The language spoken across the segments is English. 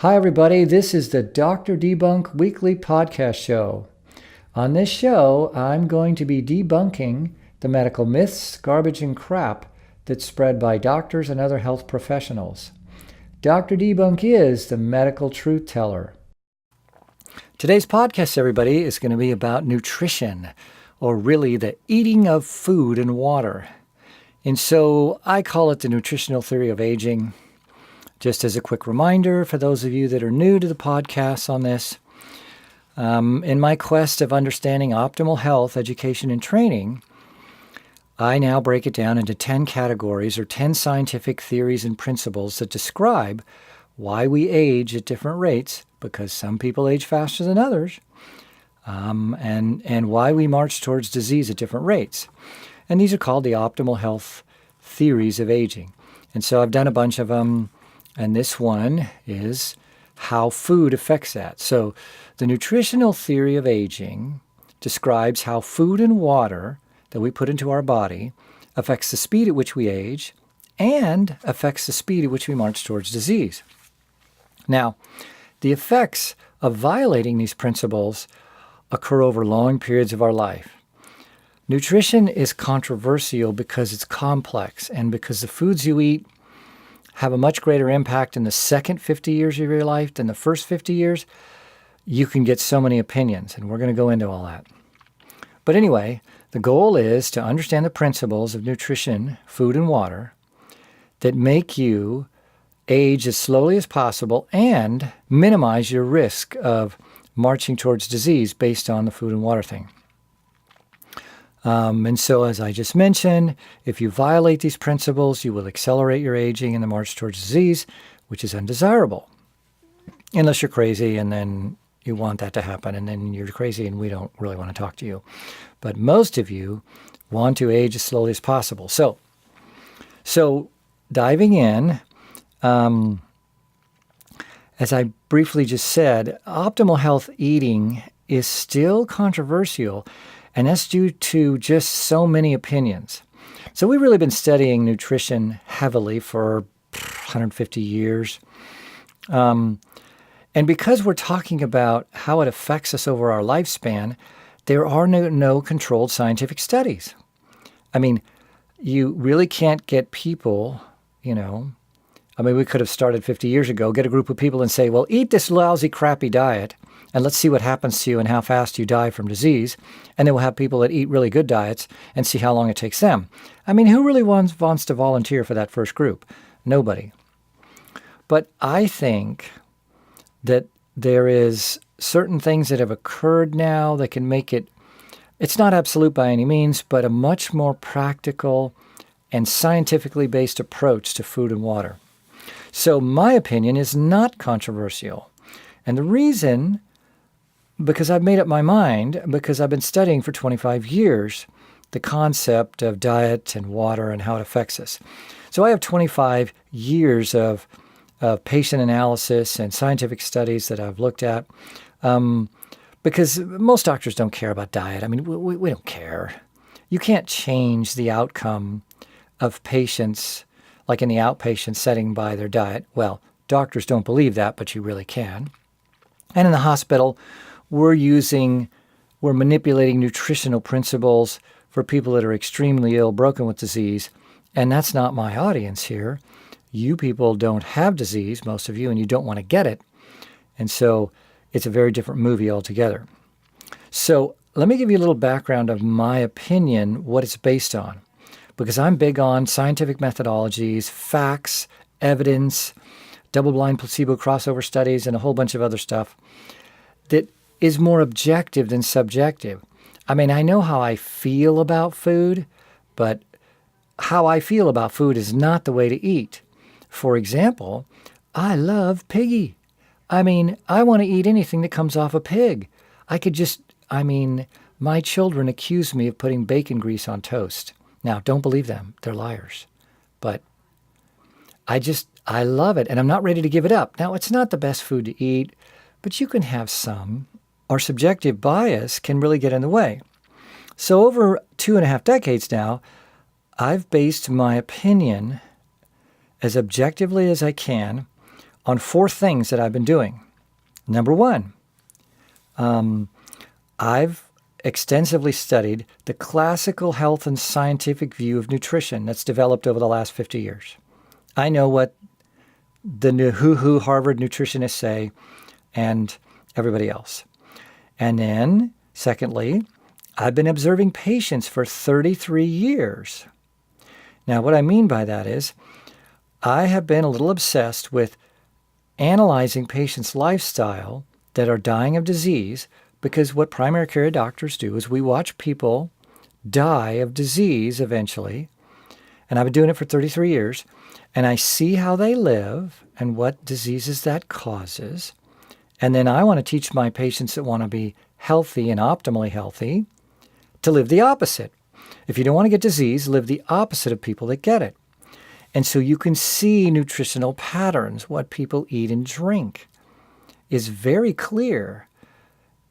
Hi, everybody. This is the Dr. Debunk weekly podcast show. On this show, I'm going to be debunking the medical myths, garbage, and crap that's spread by doctors and other health professionals. Dr. Debunk is the medical truth teller. Today's podcast, everybody, is going to be about nutrition, or really the eating of food and water. And so I call it the nutritional theory of aging. Just as a quick reminder for those of you that are new to the podcast on this, in my quest of understanding optimal health, education, and training, I now break it down into 10 categories or 10 scientific theories and principles that describe why we age at different rates, because some people age faster than others, and why we march towards disease at different rates. And these are called the optimal health theories of aging. And so I've done a bunch of them. And this one is how food affects that. So the nutritional theory of aging describes how food and water that we put into our body affects the speed at which we age and affects the speed at which we march towards disease. Now, the effects of violating these principles occur over long periods of our life. Nutrition is controversial because it's complex and because the foods you eat have a much greater impact in the second 50 years of your life than the first 50 years, you can get so many opinions, and we're going to go into all that. But anyway, the goal is to understand the principles of nutrition, food, and water that make you age as slowly as possible and minimize your risk of marching towards disease based on the food and water thing. And so, as I just mentioned, if you violate these principles, you will accelerate your aging and the march towards disease, which is undesirable. Unless you're crazy and then you want that to happen, and then you're crazy and we don't really want to talk to you. But most of you want to age as slowly as possible. So diving in, as I briefly just said, optimal health eating is still controversial. And that's due to just so many opinions. So we've really been studying nutrition heavily for 150 years. And because we're talking about how it affects us over our lifespan, there are no controlled scientific studies. I mean, you really can't get people, we could have started 50 years ago, get a group of people and say, well, eat this lousy, crappy diet, and let's see what happens to you and how fast you die from disease. And then we'll have people that eat really good diets and see how long it takes them. I mean, who really wants to volunteer for that first group? Nobody. But I think that there is certain things that have occurred now that can make it's not absolute by any means, but a much more practical and scientifically based approach to food and water. So my opinion is not controversial. And the reason, because I've made up my mind, because I've been studying for 25 years the concept of diet and water and how it affects us. So I have 25 years of patient analysis and scientific studies that I've looked at, because most doctors don't care about diet. I mean, we don't care. You can't change the outcome of patients, like in the outpatient setting, by their diet. Well, doctors don't believe that, but you really can. And in the hospital, we're manipulating nutritional principles for people that are extremely ill, broken with disease. And that's not my audience here. You people don't have disease, most of you, and you don't want to get it. And so it's a very different movie altogether. So let me give you a little background of my opinion, what it's based on. Because I'm big on scientific methodologies, facts, evidence, double-blind placebo crossover studies, and a whole bunch of other stuff that is more objective than subjective. I mean, I know how I feel about food, but how I feel about food is not the way to eat. For example, I love piggy. I mean, I want to eat anything that comes off a pig. My children accuse me of putting bacon grease on toast. Now, don't believe them. They're liars. But I love it, and I'm not ready to give it up. Now, it's not the best food to eat, but you can have some. Our subjective bias can really get in the way. So over 2.5 decades now, I've based my opinion as objectively as I can on 4 things that I've been doing. Number 1, I've extensively studied the classical health and scientific view of nutrition that's developed over the last 50 years. I know what the who Harvard nutritionists say and everybody else. And then, secondly, I've been observing patients for 33 years. Now, what I mean by that is I have been a little obsessed with analyzing patients' lifestyle that are dying of disease, because what primary care doctors do is we watch people die of disease eventually, and I've been doing it for 33 years, and I see how they live and what diseases that causes. And then I want to teach my patients that want to be healthy and optimally healthy to live the opposite. If you don't want to get disease, live the opposite of people that get it. And so you can see nutritional patterns, what people eat and drink is very clear.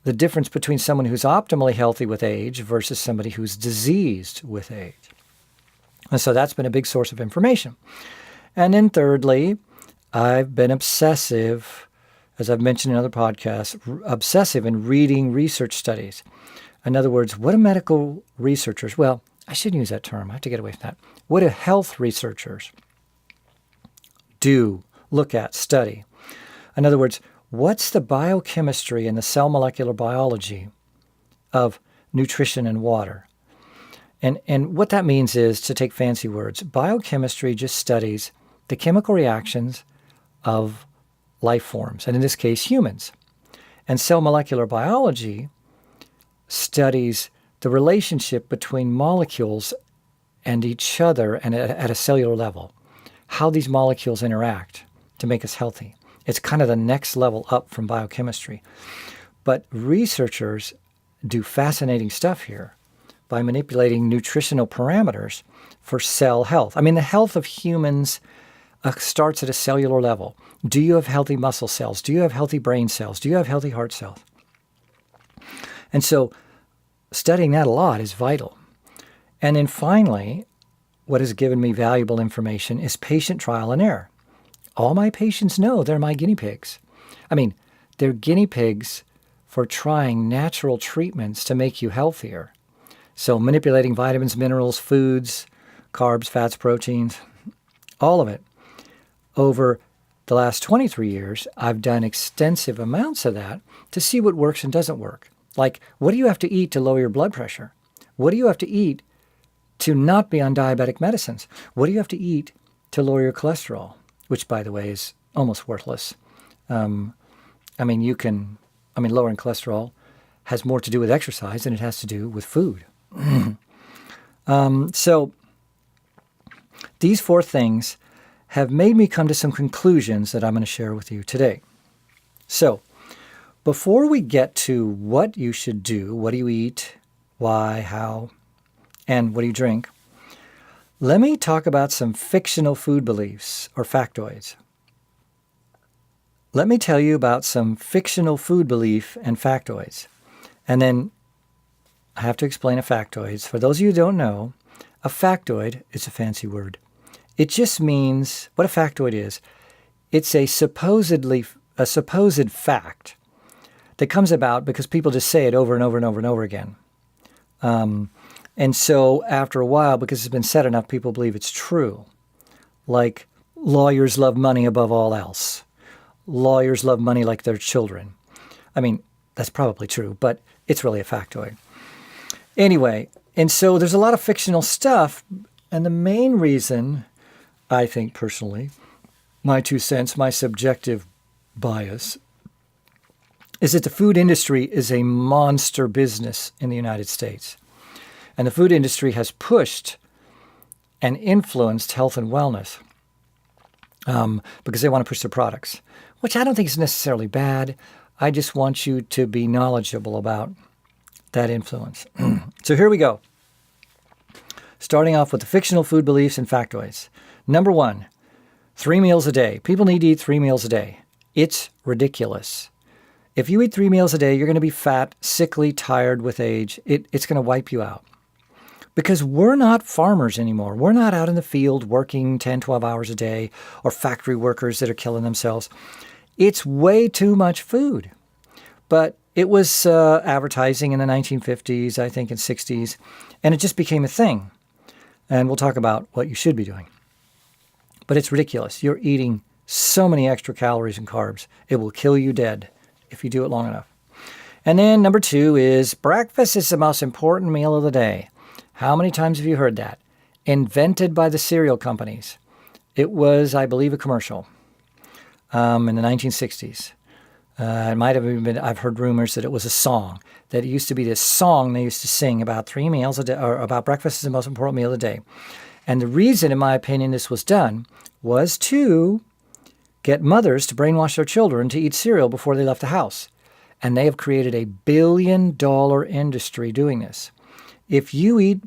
The difference between someone who's optimally healthy with age versus somebody who's diseased with age. And so that's been a big source of information. And then thirdly, I've been obsessive, as I've mentioned in other podcasts, obsessive in reading research studies. In other words, what do medical researchers, well, I shouldn't use that term. I have to get away from that. What do health researchers do, look at, study? In other words, what's the biochemistry and the cell molecular biology of nutrition and water? And what that means is, to take fancy words, biochemistry just studies the chemical reactions of life forms, and in this case, humans. And cell molecular biology studies the relationship between molecules and each other and at a cellular level, how these molecules interact to make us healthy. It's kind of the next level up from biochemistry. But researchers do fascinating stuff here by manipulating nutritional parameters for cell health. I mean, the health of humans starts at a cellular level. Do you have healthy muscle cells? Do you have healthy brain cells? Do you have healthy heart cells? And so studying that a lot is vital. And then finally, what has given me valuable information is patient trial and error. All my patients know they're my guinea pigs. I mean, they're guinea pigs for trying natural treatments to make you healthier. So manipulating vitamins, minerals, foods, carbs, fats, proteins, all of it. Over the last 23 years, I've done extensive amounts of that to see what works and doesn't work. Like, what do you have to eat to lower your blood pressure? What do you have to eat to not be on diabetic medicines? What do you have to eat to lower your cholesterol? Which, by the way, is almost worthless. Lowering cholesterol has more to do with exercise than it has to do with food. So these 4 things have made me come to some conclusions that I'm going to share with you today. So before we get to what you should do, what do you eat, why, how, and what do you drink, let me talk about some fictional food beliefs or factoids. Let me tell you about some fictional food belief and factoids. And then I have to explain a factoid. For those of you who don't know, a factoid is a fancy word. It just means, what a factoid is, it's a supposed fact that comes about because people just say it over and over and over and over again. And so after a while, because it's been said enough, people believe it's true. Like, lawyers love money above all else. Lawyers love money like their children. I mean, that's probably true, but it's really a factoid. Anyway, and so there's a lot of fictional stuff, and the main reason, I think personally, my 2 cents, my subjective bias, is that the food industry is a monster business in the United States. And the food industry has pushed and influenced health and wellness because they want to push their products, which I don't think is necessarily bad. I just want you to be knowledgeable about that influence. So here we go. Starting off with the fictional food beliefs and factoids. Number 1, 3 meals a day. People need to eat 3 meals a day. It's ridiculous. If you eat 3 meals a day, you're going to be fat, sickly, tired with age. It's going to wipe you out. Because we're not farmers anymore. We're not out in the field working 10, 12 hours a day, or factory workers that are killing themselves. It's way too much food. But it was advertising in the 1950s, I think in 60s, and it just became a thing. And we'll talk about what you should be doing. But it's ridiculous. You're eating so many extra calories and carbs. It will kill you dead if you do it long enough. And then number 2 is breakfast is the most important meal of the day. How many times have you heard that? Invented by the cereal companies. It was, I believe, a commercial in the 1960s. It might have even been, I've heard rumors that it was a song. That it used to be this song they used to sing about 3 meals a day, or about breakfast is the most important meal of the day. And the reason, in my opinion, this was done was to get mothers to brainwash their children to eat cereal before they left the house. And they have created a $1 billion industry doing this. If you eat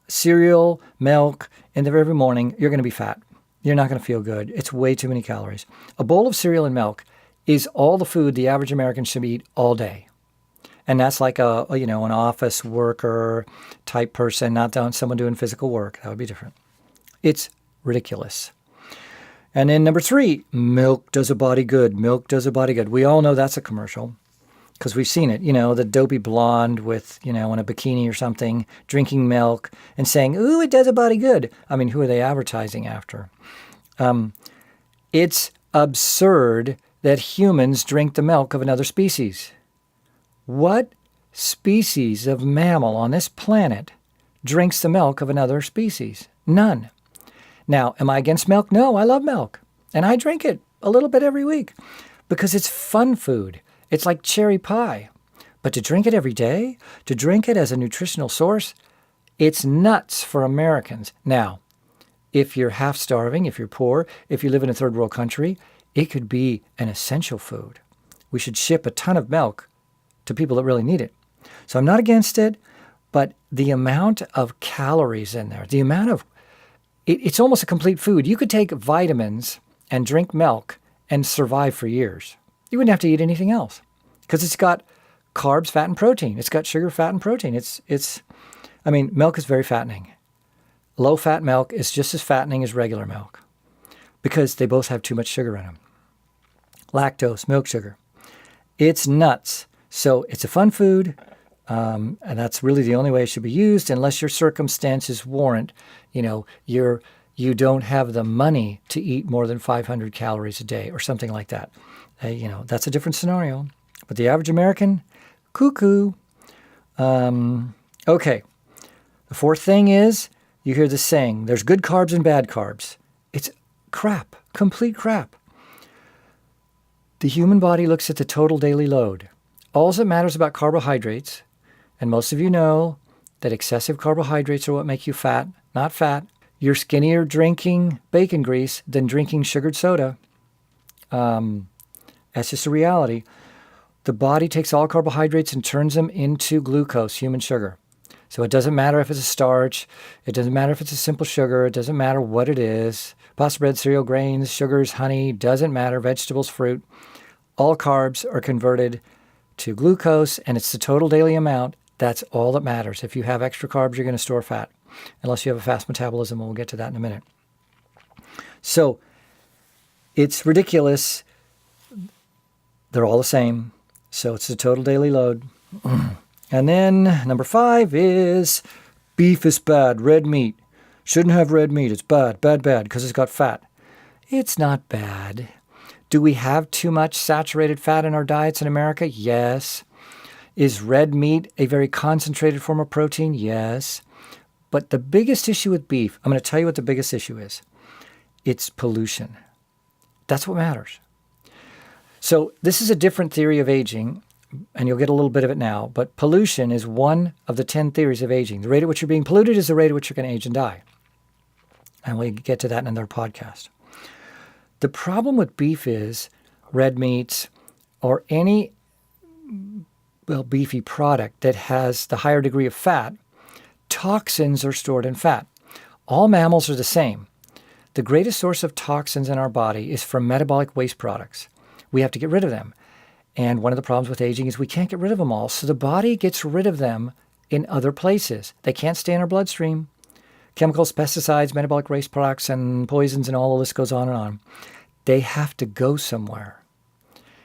cereal, milk every morning, you're going to be fat. You're not going to feel good. It's way too many calories. A bowl of cereal and milk is all the food the average American should eat all day. And that's like an office worker type person, not someone doing physical work. That would be different. It's ridiculous. And then number 3, milk does a body good. Milk does a body good. We all know that's a commercial because we've seen it. The dopey blonde with, in a bikini or something, drinking milk and saying, ooh, it does a body good. I mean, who are they advertising after? It's absurd that humans drink the milk of another species. What species of mammal on this planet drinks the milk of another species? None. Now, am I against milk? No, I love milk. And I drink it a little bit every week because it's fun food. It's like cherry pie. But to drink it every day, to drink it as a nutritional source, it's nuts for Americans. Now, if you're half starving, if you're poor, if you live in a third world country, it could be an essential food. We should ship a ton of milk to people that really need it. So I'm not against it, but the amount of calories in there, the amount of, it's almost a complete food. You could take vitamins and drink milk and survive for years. You wouldn't have to eat anything else because it's got carbs, fat, and protein. It's got sugar, fat, and protein. Milk is very fattening. Low-fat milk is just as fattening as regular milk because they both have too much sugar in them. Lactose, milk sugar. It's nuts. So it's a fun food, and that's really the only way it should be used unless your circumstances warrant, you don't have the money to eat more than 500 calories a day or something like that. That's a different scenario. But the average American, cuckoo. Okay. The 4th thing is, you hear this saying, there's good carbs and bad carbs. It's crap, complete crap. The human body looks at the total daily load. All that matters about carbohydrates, and most of you know that excessive carbohydrates are what make you fat, not fat. You're skinnier drinking bacon grease than drinking sugared soda. That's just a reality. The body takes all carbohydrates and turns them into glucose, human sugar. So it doesn't matter if it's a starch. It doesn't matter if it's a simple sugar. It doesn't matter what it is. Pasta bread, cereal, grains, sugars, honey, doesn't matter. Vegetables, fruit. All carbs are converted to glucose, and it's the total daily amount. That's all that matters. If you have extra carbs, you're going to store fat, unless you have a fast metabolism. We'll get to that in a minute. So it's ridiculous. They're all the same. So it's the total daily load. And then number 5 is beef is bad, red meat. Shouldn't have red meat. It's bad, because it's got fat. It's not bad. Do we have too much saturated fat in our diets in America? Yes. Is red meat a very concentrated form of protein? Yes. But the biggest issue with beef, I'm going to tell you what the biggest issue is. It's pollution. That's what matters. So this is a different theory of aging, and you'll get a little bit of it now, but pollution is one of the 10 theories of aging. The rate at which you're being polluted is the rate at which you're going to age and die. And we get to that in another podcast. The problem with beef is red meats or any beefy product that has the higher degree of fat, toxins are stored in fat. All mammals are the same. The greatest source of toxins in our body is from metabolic waste products. We have to get rid of them. And one of the problems with aging is we can't get rid of them all. So the body gets rid of them in other places. They can't stay in our bloodstream. Chemicals, pesticides, metabolic waste products, and poisons, and all the list goes on and on. They have to go somewhere.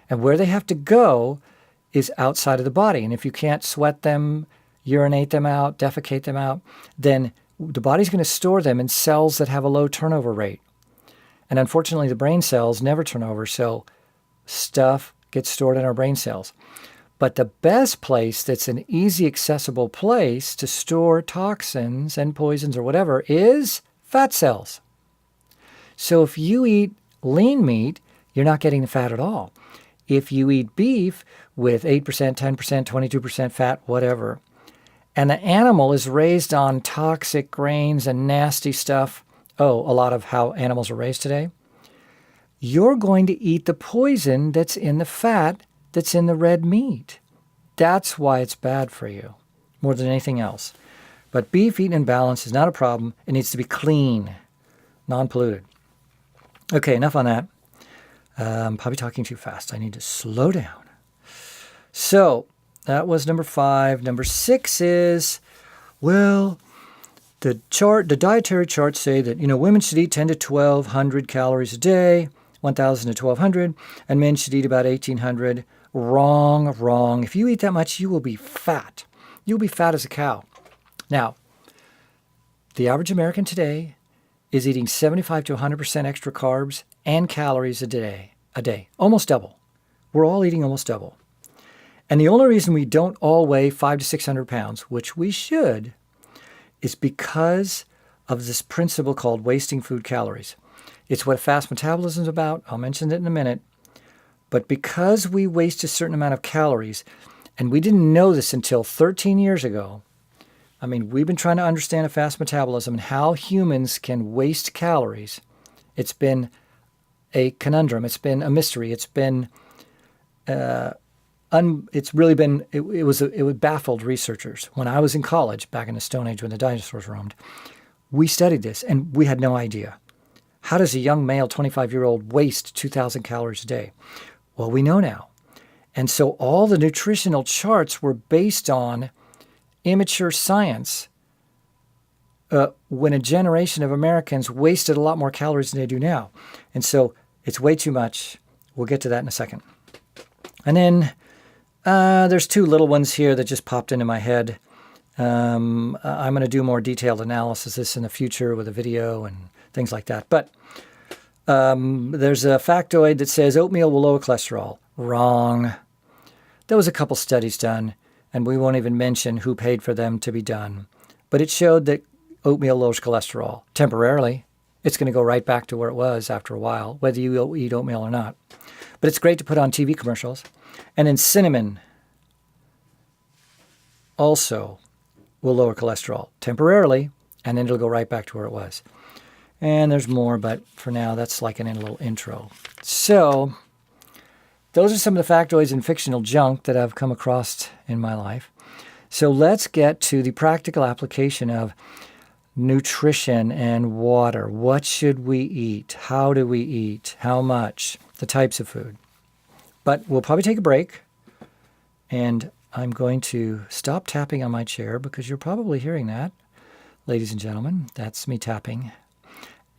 And where they have to go is outside of the body. And if you can't sweat them, urinate them out, defecate them out, then the body's going to store them in cells that have a low turnover rate. And unfortunately, the brain cells never turn over, so stuff gets stored in our brain cells. But the best place that's an easy, accessible place to store toxins and poisons or whatever is fat cells. So if you eat lean meat, you're not getting the fat at all. If you eat beef with 8%, 10%, 22% fat, whatever, and the animal is raised on toxic grains and nasty stuff, a lot of how animals are raised today, you're going to eat the poison that's in the fat that's in the red meat. That's why it's bad for you, more than anything else. But beef eaten in balance is not a problem. It needs to be clean, non-polluted. Okay, enough on that. I'm probably talking too fast. I need to slow down. So that was number 5. Number 6 is, well, the dietary charts say that, women should eat 10 to 1,200 calories a day, 1,000 to 1,200, and men should eat about 1,800. Wrong. If you eat that much, you will be fat. You'll be fat as a cow. Now, the average American today is eating 75 to 100% extra carbs and calories a day. Almost double. We're all eating almost double. And the only reason we don't all weigh 500 to 600 pounds, which we should, is because of this principle called wasting food calories. It's what fast metabolism is about. I'll mention it in a minute. But because we waste a certain amount of calories, and we didn't know this until 13 years ago, we've been trying to understand a fast metabolism and how humans can waste calories. It's been a conundrum. It's been a mystery. It's been, it baffled researchers. When I was in college, back in the Stone Age when the dinosaurs roamed, we studied this and we had no idea. How does a young male, 25-year-old, waste 2,000 calories a day? Well, we know now. And so all the nutritional charts were based on immature science when a generation of Americans wasted a lot more calories than they do now. And so it's way too much. We'll get to that in a second. And then there's 2 little ones here that just popped into my head. I'm going to do more detailed analysis of this in the future with a video and things like that. But there's a factoid that says oatmeal will lower cholesterol. Wrong. There was a couple studies done, and we won't even mention who paid for them to be done. But it showed that oatmeal lowers cholesterol temporarily. It's going to go right back to where it was after a while, whether you eat oatmeal or not. But it's great to put on TV commercials. And then cinnamon also will lower cholesterol temporarily, and then it'll go right back to where it was. And there's more, but for now, that's like a little intro. So those are some of the factoids and fictional junk that I've come across in my life. So let's get to the practical application of nutrition and water. What should we eat? How do we eat? How much? The types of food. But we'll probably take a break. And I'm going to stop tapping on my chair because you're probably hearing that. Ladies and gentlemen, that's me tapping.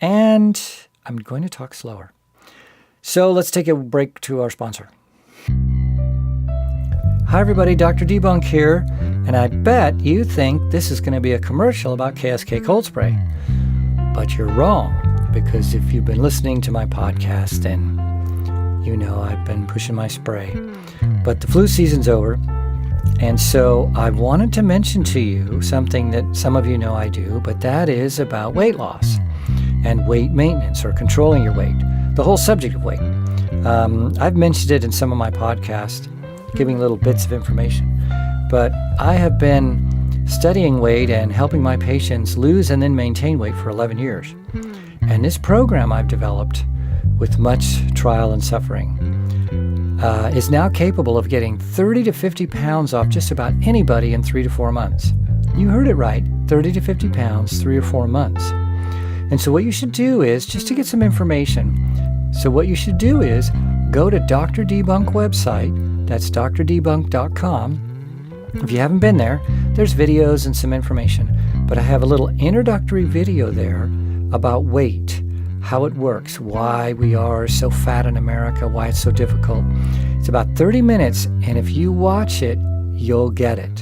And I'm going to talk slower. So let's take a break to our sponsor. Hi everybody, Dr. Debunk here, and I bet you think this is going to be a commercial about KSK Cold Spray. But you're wrong, because if you've been listening to my podcast, then you know I've been pushing my spray. But the flu season's over, and so I wanted to mention to you something that some of you know I do, but that is about weight loss and weight maintenance or controlling your weight, the whole subject of weight. I've mentioned it in some of my podcasts, giving little bits of information. But I have been studying weight and helping my patients lose and then maintain weight for 11 years. And this program I've developed with much trial and suffering is now capable of getting 30 to 50 pounds off just about anybody in 3 to 4 months. You heard it right, 30 to 50 pounds, 3 or 4 months. And so what you should do is, just to get some information, so what you should do is go to Dr. Debunk website, that's drdebunk.com, If you haven't been there, there's videos and some information, but I have a little introductory video there about weight, how it works, why we are so fat in America, why it's so difficult. It's about 30 minutes, and if you watch it, you'll get it.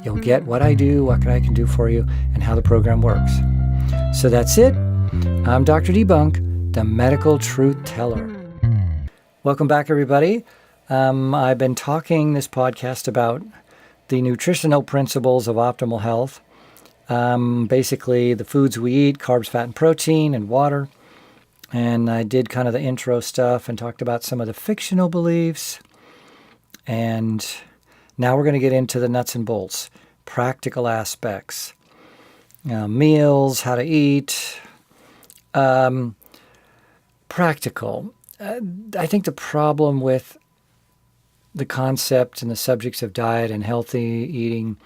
You'll get what I do, what I can do for you, and how the program works. So that's it. I'm Dr. Debunk, the medical truth teller. Welcome back, everybody. I've been talking this podcast about the nutritional principles of optimal health. Basically, the foods we eat, carbs, fat, and protein, and water. And I did kind of the intro stuff and talked about some of the fictional beliefs. And now we're going to get into the nuts and bolts, practical aspects. Meals, how to eat. Practical. I think the problem with the concept and the subjects of diet and healthy eating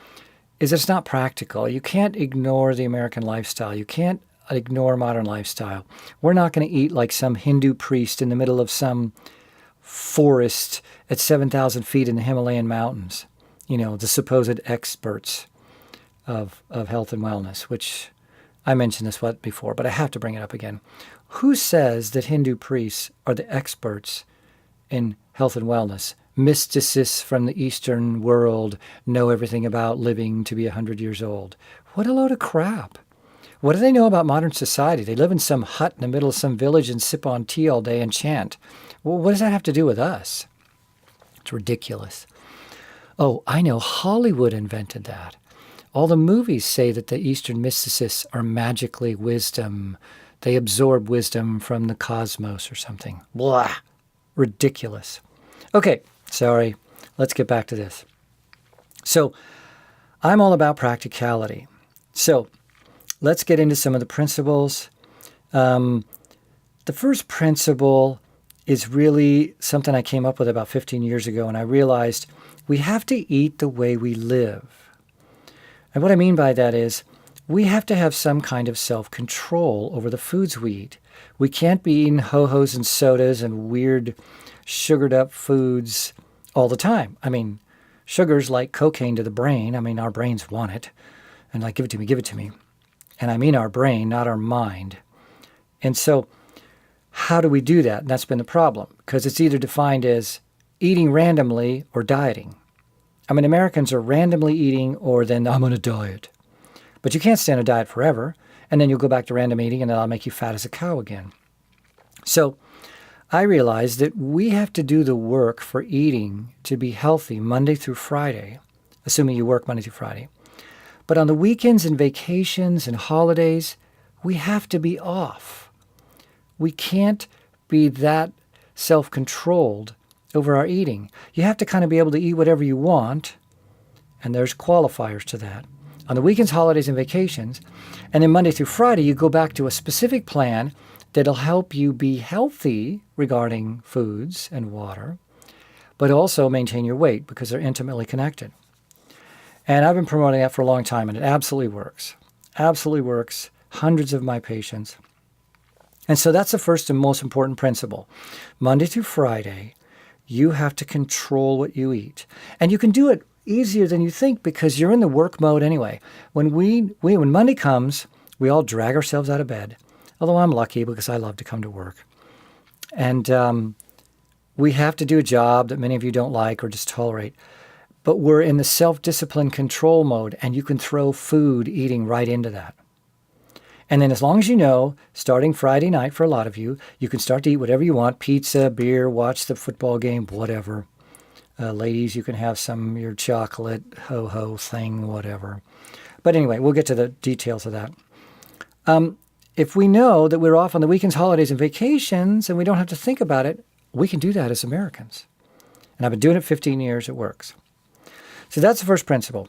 is it's not practical. You can't ignore the American lifestyle. You can't ignore modern lifestyle. We're not going to eat like some Hindu priest in the middle of some forest at 7,000 feet in the Himalayan mountains. You know, the supposed experts of health and wellness, which I mentioned this before, but I have to bring it up again. Who says that Hindu priests are the experts in health and wellness? Mysticists from the Eastern world know everything about living to be 100 years old. What a load of crap. What do they know about modern society? They live in some hut in the middle of some village and sip on tea all day and chant. Well, what does that have to do with us? It's ridiculous. Oh, I know, Hollywood invented that. All the movies say that the Eastern mysticists are magically wisdom. They absorb wisdom from the cosmos or something. Blah. Ridiculous. Okay, sorry. Let's get back to this. So, I'm all about practicality. So, let's get into some of the principles. The first principle is really something I came up with about 15 years ago, and I realized we have to eat the way we live. And what I mean by that is we have to have some kind of self-control over the foods we eat. We can't be eating ho-hos and sodas and weird sugared up foods all the time. I mean, sugar's like cocaine to the brain. I mean, our brains want it. And like, give it to me, give it to me. And I mean our brain, not our mind. And so how do we do that? And that's been the problem, because it's either defined as eating randomly or dieting. I mean, Americans are randomly eating or then I'm on a diet. But you can't stay on a diet forever, and then you'll go back to random eating and that'll make you fat as a cow again. So I realized that we have to do the work for eating to be healthy Monday through Friday, assuming you work Monday through Friday. But on the weekends and vacations and holidays, we have to be off. We can't be that self-controlled over our eating. You have to kind of be able to eat whatever you want, and there's qualifiers to that. On the weekends, holidays, and vacations, and then Monday through Friday, you go back to a specific plan that'll help you be healthy regarding foods and water, but also maintain your weight because they're intimately connected. And I've been promoting that for a long time, and it absolutely works. Absolutely works. Hundreds of my patients. And so that's the first and most important principle. Monday through Friday, you have to control what you eat. And you can do it easier than you think because you're in the work mode anyway. When Monday comes, we all drag ourselves out of bed. Although I'm lucky because I love to come to work. And we have to do a job that many of you don't like or just tolerate. But we're in the self-discipline control mode, and you can throw food eating right into that. And then as long as you know, starting Friday night for a lot of you, you can start to eat whatever you want, pizza, beer, watch the football game, whatever. Ladies, you can have some of your chocolate, ho-ho thing, whatever. But anyway, we'll get to the details of that. If we know that we're off on the weekends, holidays, and vacations, and we don't have to think about it, we can do that as Americans. And I've been doing it 15 years. It works. So that's the first principle.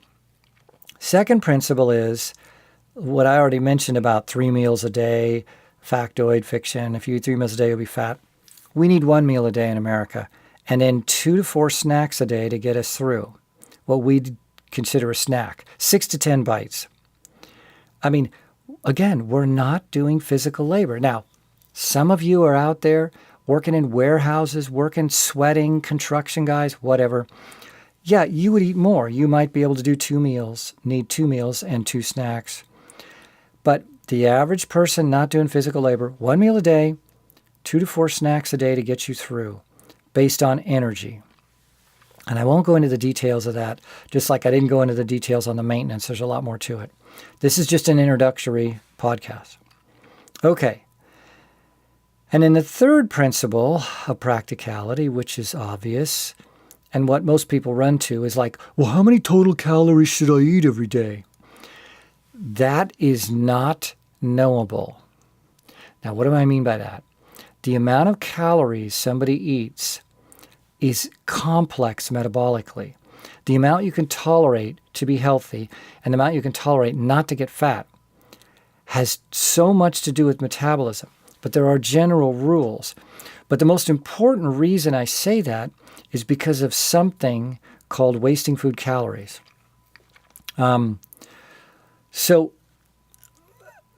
Second principle is what I already mentioned about 3 meals a day, factoid, fiction. If you eat 3 meals a day, you'll be fat. We need 1 meal a day in America, and then 2 to 4 snacks a day to get us through what we consider a snack, 6 to 10 bites. I mean, again, we're not doing physical labor. Now, some of you are out there working in warehouses, working, sweating, construction guys, whatever. yeah, you would eat more. You might be able to do need 2 meals and 2 snacks. But the average person not doing physical labor, 1 meal a day, 2 to 4 snacks a day to get you through, based on energy. And I won't go into the details of that, just like I didn't go into the details on the maintenance. There's a lot more to it. This is just an introductory podcast. Okay. And then the third principle of practicality, which is obvious, and what most people run to is like, well, how many total calories should I eat every day? That is not knowable. Now, what do I mean by that? The amount of calories somebody eats is complex metabolically. The amount you can tolerate to be healthy and the amount you can tolerate not to get fat has so much to do with metabolism. But there are general rules. But the most important reason I say that is because of something called wasting food calories. So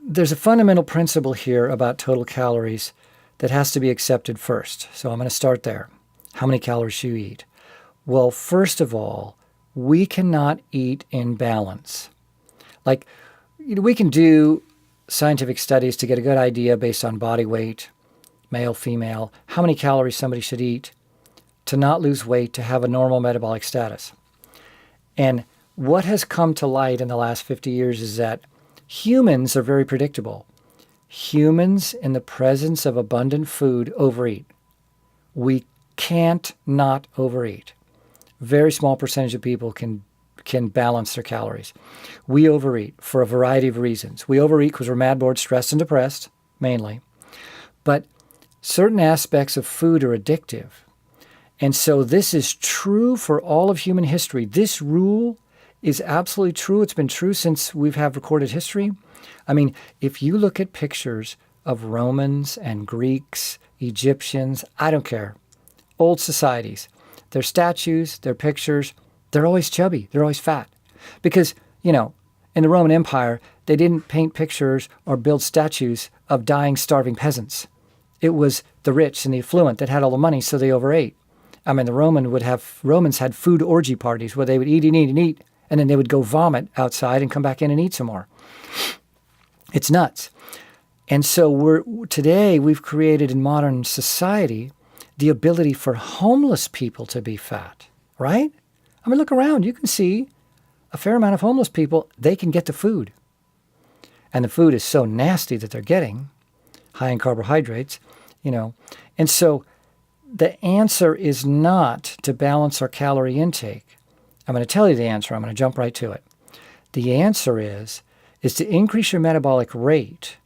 there's a fundamental principle here about total calories that has to be accepted first. So I'm going to start there. How many calories you eat? Well, first of all, we cannot eat in balance. Like, we can do scientific studies to get a good idea based on body weight, male, female, how many calories somebody should eat to not lose weight, to have a normal metabolic status. And what has come to light in the last 50 years is that humans are very predictable. Humans, in the presence of abundant food, overeat. We can't not overeat. Very small percentage of people can balance their calories. We overeat for a variety of reasons. We overeat because we're mad, bored, stressed, and depressed, mainly. But certain aspects of food are addictive. And so this is true for all of human history. This rule is absolutely true. It's been true since we've had recorded history. I mean, if you look at pictures of Romans and Greeks, Egyptians, I don't care, old societies, their statues, their pictures, they're always chubby. They're always fat. Because, in the Roman Empire, they didn't paint pictures or build statues of dying, starving peasants. It was the rich and the affluent that had all the money, so they overate. I mean, the Romans had food orgy parties where they would eat and eat and eat, and then they would go vomit outside and come back in and eat some more. It's nuts. And so today we've created in modern society the ability for homeless people to be fat, right? I mean, look around. You can see a fair amount of homeless people. They can get the food. And the food is so nasty that they're getting, high in carbohydrates, And so the answer is not to balance our calorie intake. I'm going to tell you the answer. I'm going to jump right to it. The answer is to increase your metabolic rate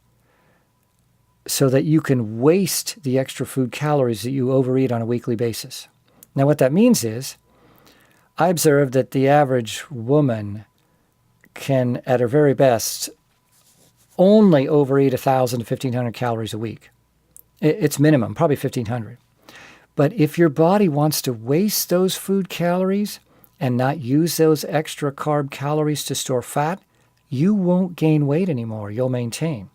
so that you can waste the extra food calories that you overeat on a weekly basis. Now, what that means is, I observed that the average woman can, at her very best, only overeat 1,000 to 1,500 calories a week. It's minimum, probably 1,500. But if your body wants to waste those food calories and not use those extra carb calories to store fat, you won't gain weight anymore. You'll maintain.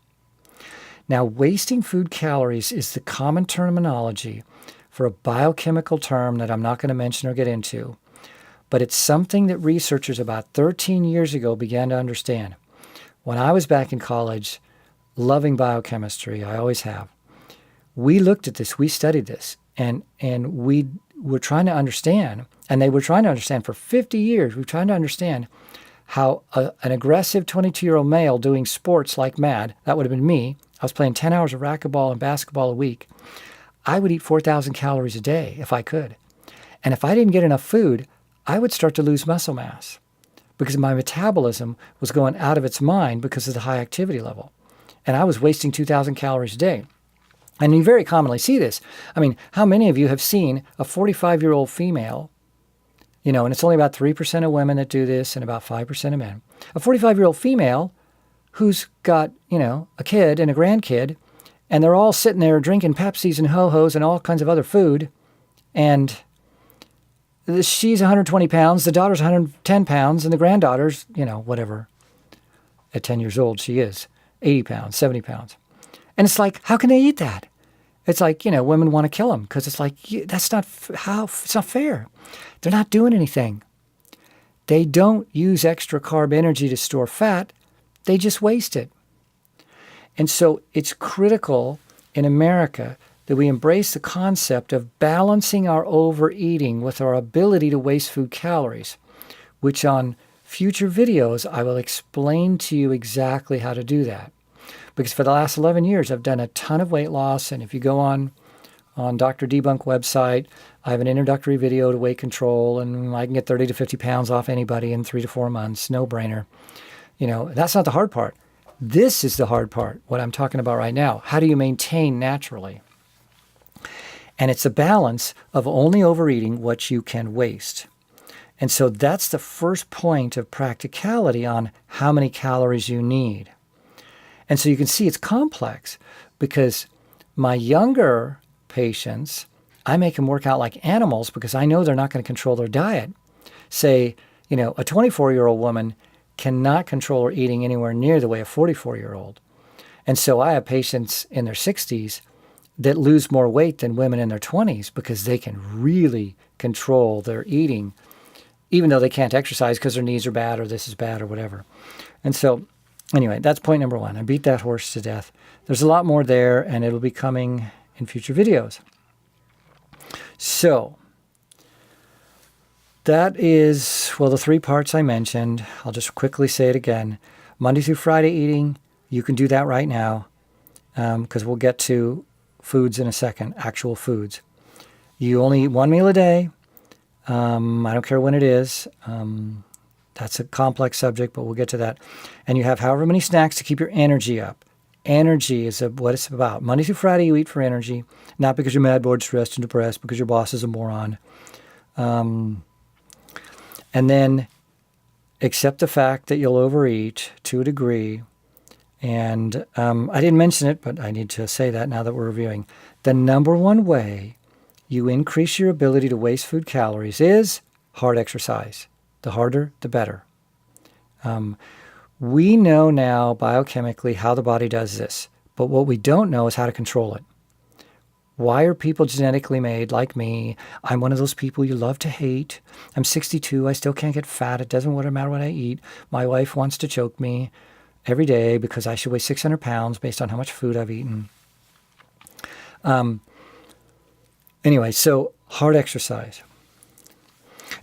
Now, wasting food calories is the common terminology for a biochemical term that I'm not going to mention or get into. But it's something that researchers about 13 years ago began to understand. When I was back in college, loving biochemistry, I always have, we looked at this, we studied this, and we were trying to understand, and they were trying to understand for 50 years, we were trying to understand how an aggressive 22-year-old male doing sports like mad, that would have been me, I was playing 10 hours of racquetball and basketball a week, I would eat 4,000 calories a day if I could. And if I didn't get enough food, I would start to lose muscle mass because my metabolism was going out of its mind because of the high activity level. And I was wasting 2,000 calories a day. And you very commonly see this. I mean, how many of you have seen a 45-year-old female, and it's only about 3% of women that do this and about 5% of men. A 45-year-old female who's got, a kid and a grandkid, and they're all sitting there drinking Pepsis and Ho-Hos and all kinds of other food, and she's 120 pounds, the daughter's 110 pounds, and the granddaughter's, whatever. At 10 years old, she is 80 pounds, 70 pounds. And it's like, how can they eat that? It's like, women want to kill them because it's like, it's not fair. They're not doing anything. They don't use extra carb energy to store fat. They just waste it. And so it's critical in America that we embrace the concept of balancing our overeating with our ability to waste food calories, which on future videos I will explain to you exactly how to do that. Because for the last 11 years, I've done a ton of weight loss. And if you go on Dr.debunk website, I have an introductory video to weight control, and I can get 30 to 50 pounds off anybody in 3 to 4 months. No brainer. That's not the hard part. This is the hard part, what I'm talking about right now. How do you maintain naturally? And it's a balance of only overeating what you can waste. And so that's the first point of practicality on how many calories you need. And so you can see it's complex because my younger patients, I make them work out like animals because I know they're not going to control their diet. Say, a 24-year-old woman cannot control her eating anywhere near the way a 44-year-old. And so I have patients in their 60s that lose more weight than women in their 20s because they can really control their eating, even though they can't exercise because their knees are bad or this is bad or whatever. And so anyway, that's point number one. I beat that horse to death. There's a lot more there, and it'll be coming in future videos. So that is, the 3 parts I mentioned. I'll just quickly say it again. Monday through Friday eating, you can do that right now because we'll get to foods in a second, actual foods. You only eat 1 meal a day. I don't care when it is. That's a complex subject, but we'll get to that. And you have however many snacks to keep your energy up. Energy is what it's about. Monday through Friday, you eat for energy, not because you're mad, bored, stressed, and depressed, because your boss is a moron. And then accept the fact that you'll overeat to a degree. And I didn't mention it, but I need to say that now that we're reviewing. The number one way you increase your ability to waste food calories is hard exercise. The harder, the better. We know now biochemically how the body does this, but what we don't know is how to control it. Why are people genetically made like me? I'm one of those people you love to hate. I'm 62. I still can't get fat. It doesn't matter what I eat. My wife wants to choke me every day because I should weigh 600 pounds based on how much food I've eaten. Anyway, so hard exercise.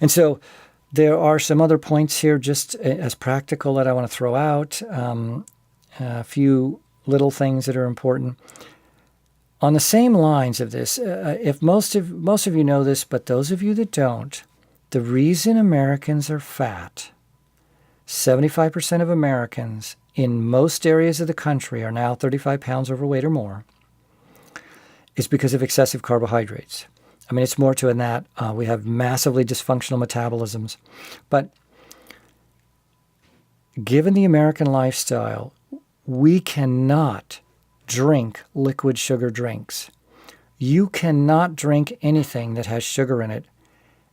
And so there are some other points here just as practical that I want to throw out. A few little things that are important. On the same lines of this, if most of you know this, but those of you that don't, the reason Americans are fat, 75% of Americans in most areas of the country are now 35 pounds overweight or more, is because of excessive carbohydrates. I mean, it's more to it than that. We have massively dysfunctional metabolisms. But given the American lifestyle, we cannot drink liquid sugar drinks. You cannot drink anything that has sugar in it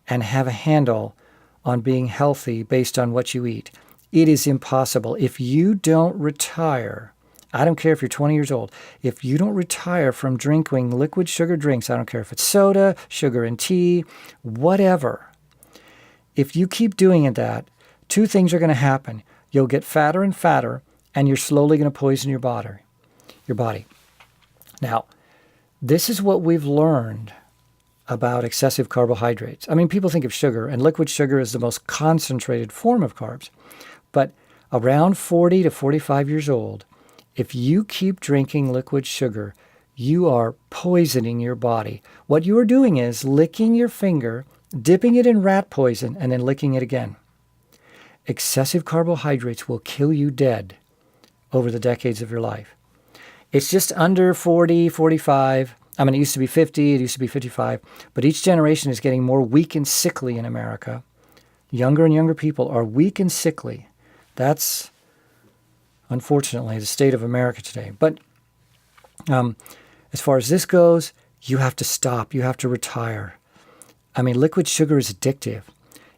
and have a handle on being healthy based on what you eat. It is impossible. If you don't retire, I don't care if you're 20 years old, if you don't retire from drinking liquid sugar drinks, I don't care if it's soda, sugar and tea, whatever. If you keep doing that, 2 things are going to happen. You'll get fatter and fatter, and you're slowly going to poison your body. Now, this is what we've learned about excessive carbohydrates. I mean, people think of sugar, and liquid sugar is the most concentrated form of carbs. But around 40 to 45 years old, if you keep drinking liquid sugar, you are poisoning your body. What you are doing is licking your finger, dipping it in rat poison, and then licking it again. Excessive carbohydrates will kill you dead over the decades of your life. It's just under 40, 45. I mean, it used to be 50, it used to be 55. But each generation is getting more weak and sickly in America. Younger and younger people are weak and sickly. That's, unfortunately, the state of America today. But as far as this goes, you have to stop. You have to retire. I mean, liquid sugar is addictive.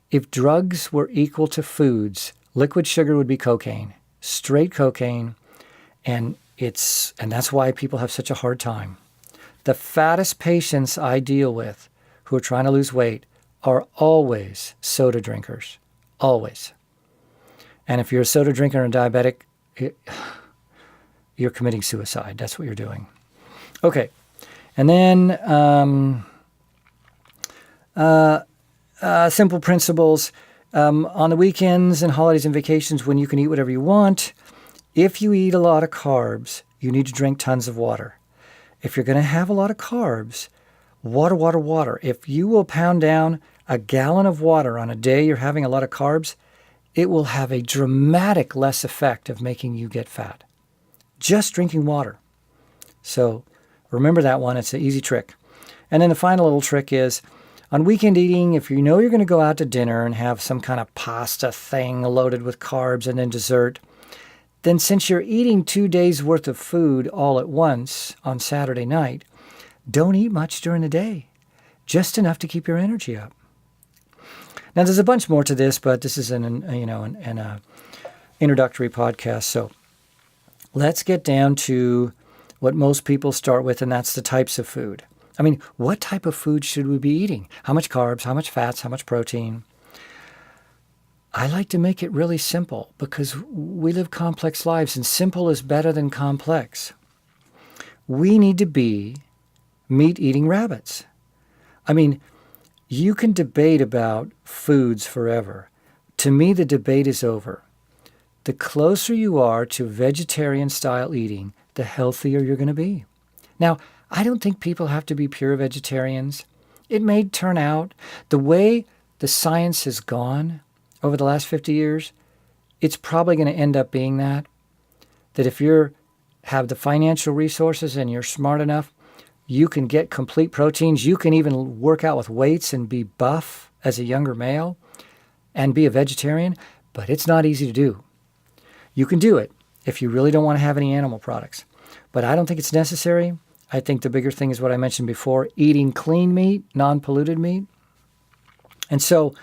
If drugs were equal to foods, liquid sugar would be cocaine, straight cocaine, and that's why people have such a hard time. The fattest patients I deal with who are trying to lose weight are always soda drinkers, always. And if you're a soda drinker and a diabetic, you're committing suicide. That's what you're doing. Okay. And then simple principles. On the weekends and holidays and vacations when you can eat whatever you want, if you eat a lot of carbs, you need to drink tons of water. If you're going to have a lot of carbs, water, water, water. If you will pound down a gallon of water on a day you're having a lot of carbs, it will have a dramatic less effect of making you get fat. Just drinking water. So remember that one. It's an easy trick. And then the final little trick is, on weekend eating, if you know you're going to go out to dinner and have some kind of pasta thing loaded with carbs and then dessert, then since you're eating 2 days worth of food all at once on Saturday night, don't eat much during the day. Just enough to keep your energy up. Now, there's a bunch more to this, but this is an introductory podcast. So let's get down to what most people start with, and that's the types of food. I mean, what type of food should we be eating? How much carbs, how much fats, how much protein? I like to make it really simple because we live complex lives, and simple is better than complex. We need to be meat-eating rabbits. I mean, you can debate about foods forever. To me, the debate is over. The closer you are to vegetarian-style eating, the healthier you're going to be. Now, I don't think people have to be pure vegetarians. It may turn out, the way the science has gone over the last 50 years, it's probably going to end up being that if you have the financial resources and you're smart enough, you can get complete proteins. You can even work out with weights and be buff as a younger male and be a vegetarian, but it's not easy to do. You can do it if you really don't want to have any animal products, but I don't think it's necessary. I think the bigger thing is what I mentioned before, eating clean meat, non-polluted meat. And so,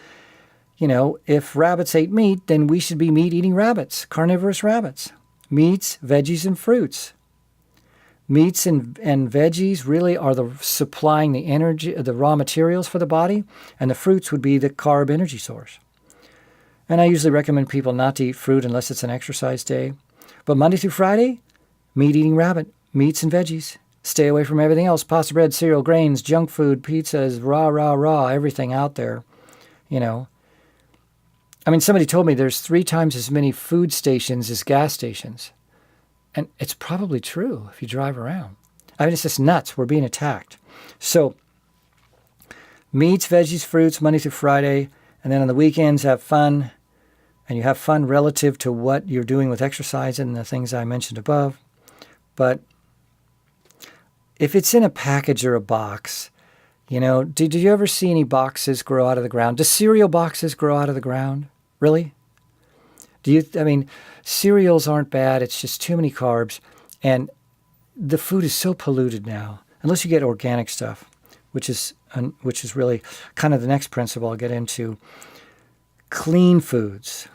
if rabbits ate meat, then we should be meat-eating rabbits, carnivorous rabbits. Meats, veggies, and fruits. Meats and veggies really are supplying the energy, the raw materials for the body, and the fruits would be the carb energy source. And I usually recommend people not to eat fruit unless it's an exercise day. But Monday through Friday, meat-eating rabbit, meats and veggies. Stay away from everything else, pasta, bread, cereal, grains, junk food, pizzas, rah, everything out there, I mean, somebody told me there's 3 times as many food stations as gas stations. And it's probably true if you drive around. I mean, it's just nuts. We're being attacked. So, meats, veggies, fruits, Monday through Friday. And then on the weekends, have fun. And you have fun relative to what you're doing with exercise and the things I mentioned above. But if it's in a package or a box, did you ever see any boxes grow out of the ground? Do cereal boxes grow out of the ground? Really? Cereals aren't bad. It's just too many carbs. And the food is so polluted now, unless you get organic stuff, which is really kind of the next principle I'll get into. Clean foods.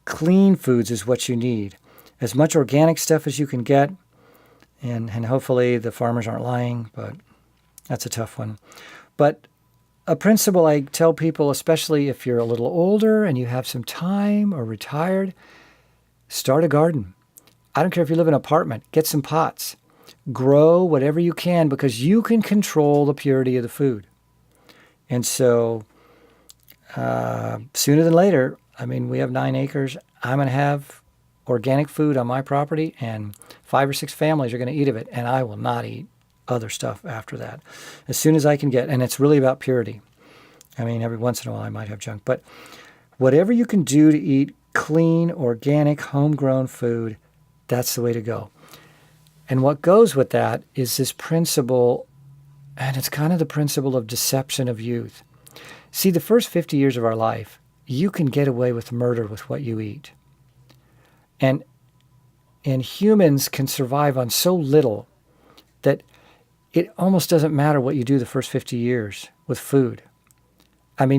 Clean foods is what you need. As much organic stuff as you can get. And hopefully the farmers aren't lying, but that's a tough one. But a principle I tell people, especially if you're a little older and you have some time or retired, start a garden. I don't care if you live in an apartment. Get some pots. Grow whatever you can because you can control the purity of the food. And so sooner than later, we have 9 acres. I'm going to have organic food on my property, and 5 or 6 families are going to eat of it, and I will not eat other stuff after that. As soon as I can get, and it's really about purity. Every once in a while I might have junk, but whatever you can do to eat clean, organic, homegrown food, that's the way to go. And what goes with that is this principle, and it's kind of the principle of deception of youth. See, the first 50 years of our life, you can get away with murder with what you eat. And humans can survive on so little that it almost doesn't matter what you do the first 50 years with food. And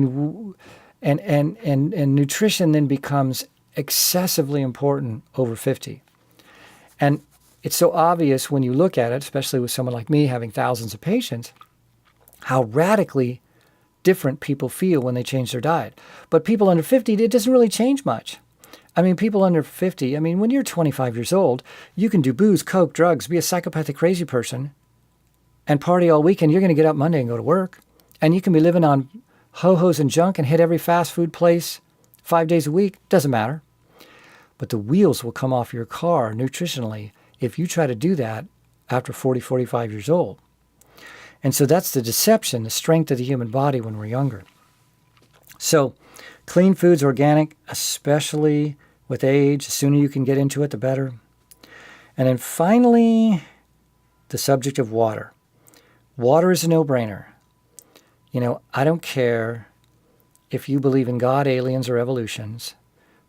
nutrition then becomes excessively important over 50. And it's so obvious when you look at it, especially with someone like me having thousands of patients, how radically different people feel when they change their diet. But people under 50, it doesn't really change much. I mean, people under 50, I mean, when you're 25 years old, you can do booze, coke, drugs, be a psychopathic crazy person, and party all weekend. You're going to get up Monday and go to work. And you can be living on ho-hos and junk and hit every fast food place 5 days a week. Doesn't matter. But the wheels will come off your car nutritionally if you try to do that after 40, 45 years old. And so that's the deception, the strength of the human body when we're younger. So clean foods, organic, especially with age. The sooner you can get into it, the better. And then finally, the subject of water. Water is a no-brainer. I don't care if you believe in God, aliens, or evolutions,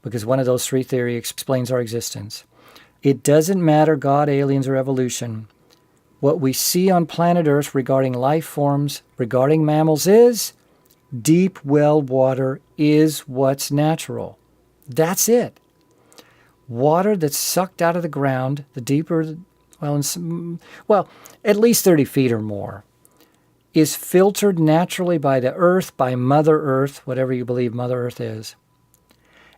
because one of those three theories explains our existence. It doesn't matter, God, aliens, or evolution. What we see on planet Earth regarding life forms, regarding mammals, is deep well water is what's natural. That's it. Water that's sucked out of the ground, the deeper, at least 30 feet or more, is filtered naturally by the earth, by Mother Earth, whatever you believe Mother Earth is.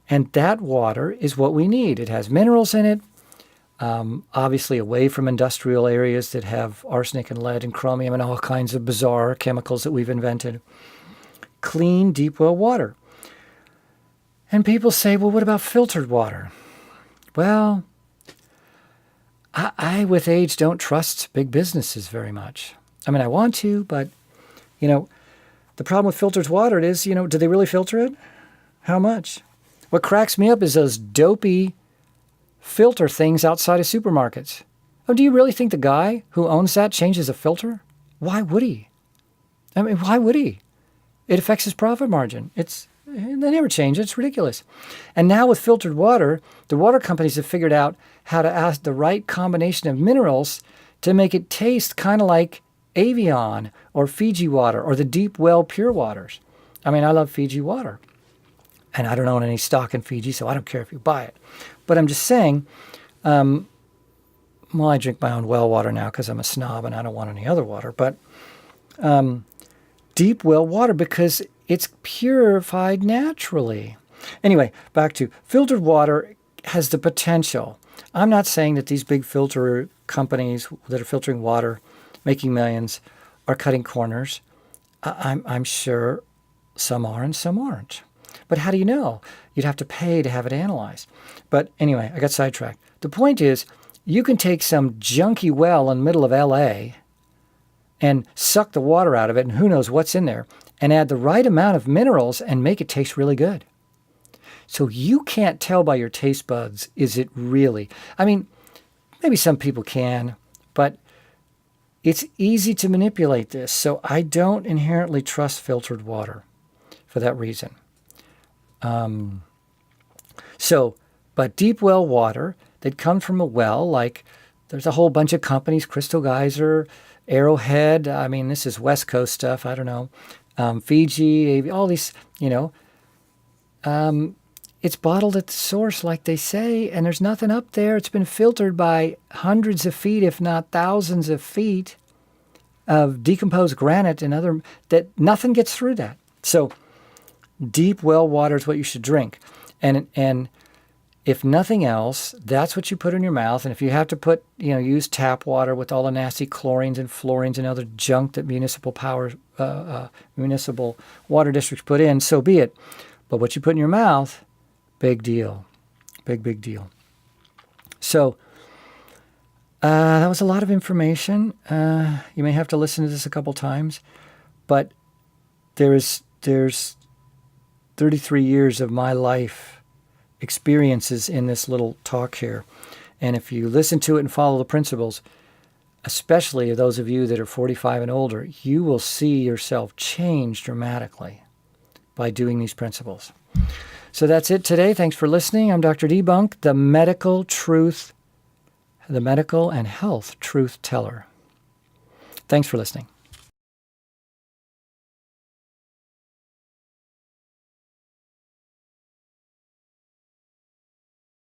And that water is what we need. It has minerals in it, obviously away from industrial areas that have arsenic and lead and chromium and all kinds of bizarre chemicals that we've invented. Clean, deep well water. And people say, well, what about filtered water? Well, I with age, don't trust big businesses very much. I mean, I want to, but, the problem with filtered water is, do they really filter it? How much? What cracks me up is those dopey filter things outside of supermarkets. Oh, do you really think the guy who owns that changes a filter? Why would he? I mean, why would he? It affects his profit margin. They never change it. It's ridiculous. And now with filtered water, the water companies have figured out how to add the right combination of minerals to make it taste kind of like Evian or Fiji water or the deep well pure waters. I mean, I love Fiji water. And I don't own any stock in Fiji, so I don't care if you buy it. But I'm just saying, I drink my own well water now because I'm a snob and I don't want any other water. But deep well water because it's purified naturally. Anyway, back to filtered water has the potential. I'm not saying that these big filter companies that are filtering water, making millions, are cutting corners. I'm sure some are and some aren't. But how do you know? You'd have to pay to have it analyzed. But anyway, I got sidetracked. The point is, you can take some junky well in the middle of LA and suck the water out of it, and who knows what's in there, and add the right amount of minerals and make it taste really good. So you can't tell by your taste buds, is it really? I mean, maybe some people can, but it's easy to manipulate this. So I don't inherently trust filtered water for that reason. But deep well water that comes from a well, like there's a whole bunch of companies, Crystal Geyser, Arrowhead, I mean, this is West Coast stuff, I don't know, Fiji, all these, it's bottled at the source, like they say, and there's nothing up there. It's been filtered by hundreds of feet, if not thousands of feet of decomposed granite and other, that nothing gets through that. So deep well water is what you should drink. And if nothing else, that's what you put in your mouth. And if you have to use tap water with all the nasty chlorines and fluorines and other junk that municipal water districts put in, so be it. But what you put in your mouth, big deal. Big deal. So that was a lot of information. You may have to listen to this a couple times. But there's 33 years of my life experiences in this little talk here. And if you listen to it and follow the principles, especially those of you that are 45 and older, you will see yourself change dramatically by doing these principles. So that's it today. Thanks for listening. I'm Dr. Debunk, the medical and health truth teller. Thanks for listening.